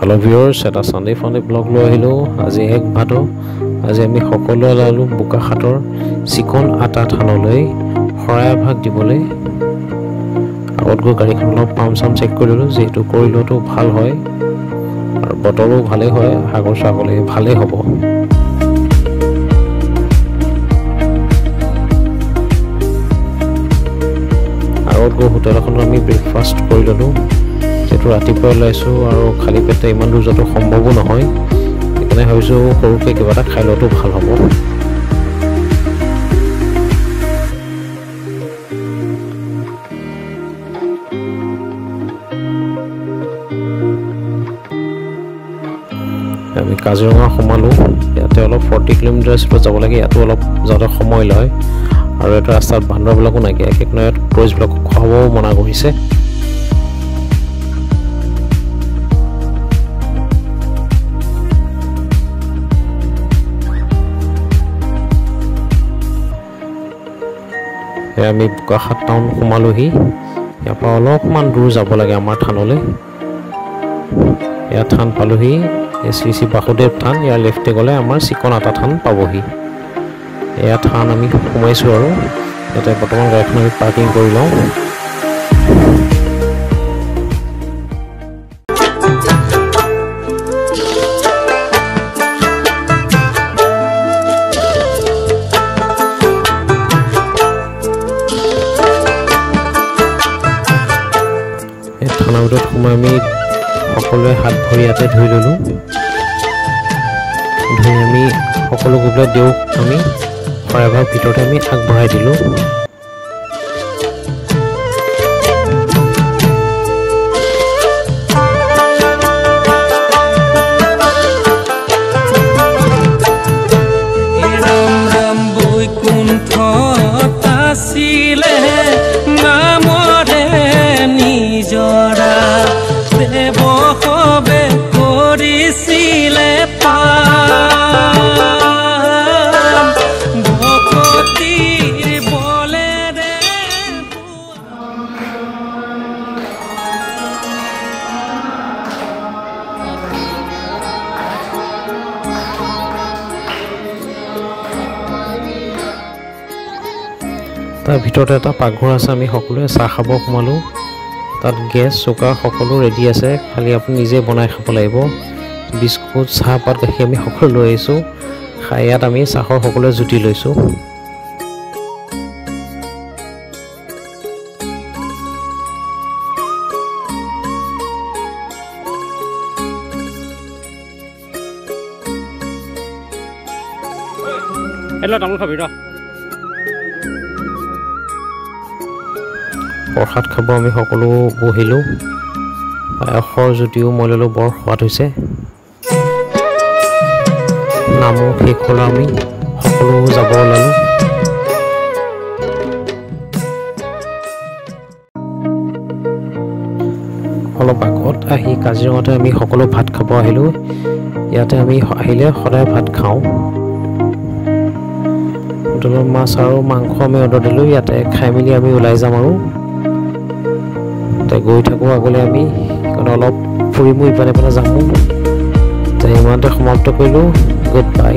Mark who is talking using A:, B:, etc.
A: Hello viewers, এটা Sunday Funday blog লৈ আহিলো আজি এক ভাত আজি আমি সকলো লালু বুকা হাতৰ চিকন আটা থানলৈ খৰাই ভাগ দিবলৈ আগত গৈ গাড়ীখন অলপ পাম চাম চেক কৰিলো যেটো কৰিলোটো ভাল হয় আৰু বতৰো ভালে হয় আগৰ চাগলে ভালে হ'ব আগত গৈ হোটেলখন আমি ব্ৰেকফাষ্ট কৰিলো যেটো ৰাতিপুৱা লাইছো আৰু খালি পেটে ইমান দূৰ যটো সম্ভৱ নহয় এনে হয়ছো সৰুকে কিবা এটা খাই লটো ভাল হ'ব আমি কাজিৰঙা সোমালো ইয়াতে অলপ 40 কিলোমিটাৰ স্পীডত যাব লাগে ইয়াতো অলপ যাতে সময় লয় আৰু এটা ৰাস্তাত বান্দৰবিলাকো নাকি একনয়ত টুৰিষ্টবিলাক খোৱাব মনা কৰিছে আমি বুকাহাট টাউন সোমালোহি ইয়াৰ পৰা অলপমান দূৰ যাব লাগে আমাৰ থানলৈ ইয়াত থান পালোহি শ্ৰী বাসুদেৱ থান ইয়াৰ লেফটে গ'লে আমাৰ চিকন আটা থান পাবহি এয়া থান আমি সোমাইছো আৰু ইয়াতে বৰ্তমান গাড়ীখন আমি পাৰ্কিং কৰি লওঁ থানাৰ ভিতৰত সোমাই আমি সকলোৱে হাত ভৰি ইয়াতে ধুই ললো ধুই আমি সকলো গুবলে দিওক আমি খৰাভাৰ ভিতৰতে আমি আগবঢ়াই দিলো তাৰ ভিতৰত এটা পাকঘৰ আছে আমি সকলোৱে চাহ খাব সোমালো তাত গেছ চুকা সকলো ৰেডি আছে খালি আপুনি নিজে বনাই খাব লাগিব বিস্কুট চাহ পাত গাখীৰ আমি সকলো লৈ আহিছো খাই ইয়াত আমি চাহৰ সকলোৱে জুতি লৈছো
B: এলো তামোল খাবি ৰ
A: প্ৰসাদ খাব আমি সকলো বহিলো পায়সৰ জুতিও মই ললো বৰ সোৱাদ হৈছে নামো শেষ হ'ল আমি সকলো যাব ওলালো অলপ আগত আহি কাজিৰঙাতে আমি সকলো ভাত খাব আহিলো ইয়াতে আমি আহিলে সদায় ভাত খাওঁ হোটেলৰ মাছ আৰু মাংস আমি অৰ্ডাৰ দিলো ইয়াতে খাই মেলি আমি ওলাই যাম আৰু গৈ থাকো আগলে আমি অলপ ফুৰিমু ইপানে পানে যামু ইমানতে সমাপ্ত কৰিলো গুড বাই